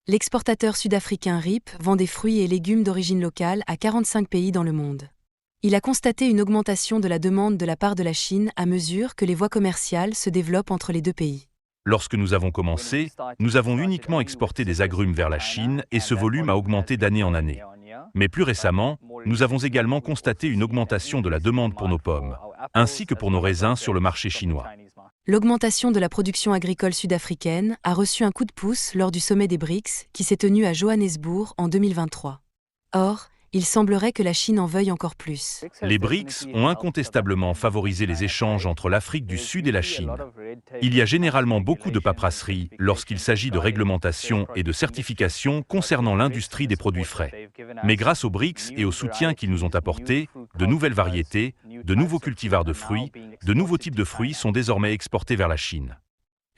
L'exportateur sud-africain RIP vend des fruits et légumes d'origine locale à 45 pays dans le monde. Il a constaté une augmentation de la demande de la part de la Chine à mesure que les voies commerciales se développent entre les deux pays. Lorsque nous avons commencé, nous avons uniquement exporté des agrumes vers la Chine et ce volume a augmenté d'année en année. Mais plus récemment, nous avons également constaté une augmentation de la demande pour nos pommes, ainsi que pour nos raisins sur le marché chinois. L'augmentation de la production agricole sud-africaine a reçu un coup de pouce lors du sommet des BRICS qui s'est tenu à Johannesburg en 2023. Or, il semblerait que la Chine en veuille encore plus. Les BRICS ont incontestablement favorisé les échanges entre l'Afrique du Sud et la Chine. Il y a généralement beaucoup de paperasserie lorsqu'il s'agit de réglementation et de certification concernant l'industrie des produits frais. Mais grâce aux BRICS et au soutien qu'ils nous ont apporté, de nouvelles variétés, de nouveaux cultivars de fruits, de nouveaux types de fruits sont désormais exportés vers la Chine.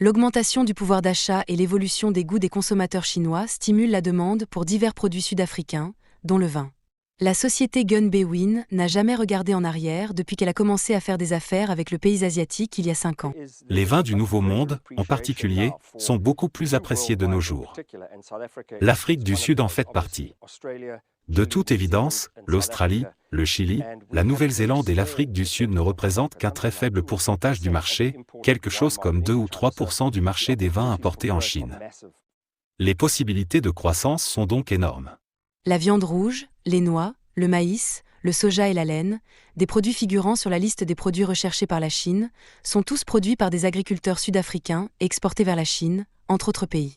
L'augmentation du pouvoir d'achat et l'évolution des goûts des consommateurs chinois stimulent la demande pour divers produits sud-africains, dont le vin. La société Gun Bewin n'a jamais regardé en arrière depuis qu'elle a commencé à faire des affaires avec le pays asiatique il y a 5 ans. Les vins du Nouveau Monde, en particulier, sont beaucoup plus appréciés de nos jours. L'Afrique du Sud en fait partie. De toute évidence, l'Australie, le Chili, la Nouvelle-Zélande et l'Afrique du Sud ne représentent qu'un très faible pourcentage du marché, quelque chose comme 2 ou 3% du marché des vins importés en Chine. Les possibilités de croissance sont donc énormes. La viande rouge, les noix, le maïs, le soja et la laine, des produits figurant sur la liste des produits recherchés par la Chine, sont tous produits par des agriculteurs sud-africains et exportés vers la Chine, entre autres pays.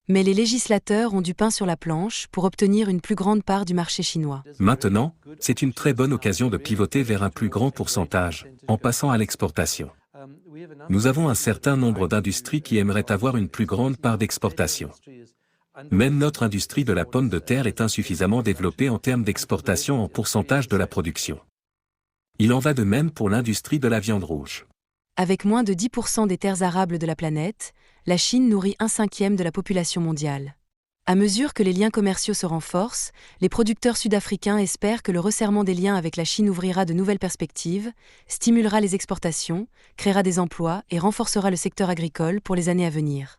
Mais les législateurs ont du pain sur la planche pour obtenir une plus grande part du marché chinois. Maintenant, c'est une très bonne occasion de pivoter vers un plus grand pourcentage, en passant à l'exportation. Nous avons un certain nombre d'industries qui aimeraient avoir une plus grande part d'exportation. Même notre industrie de la pomme de terre est insuffisamment développée en termes d'exportation en pourcentage de la production. Il en va de même pour l'industrie de la viande rouge. Avec moins de 10% des terres arables de la planète, la Chine nourrit 1/5 de la population mondiale. À mesure que les liens commerciaux se renforcent, les producteurs sud-africains espèrent que le resserrement des liens avec la Chine ouvrira de nouvelles perspectives, stimulera les exportations, créera des emplois et renforcera le secteur agricole pour les années à venir.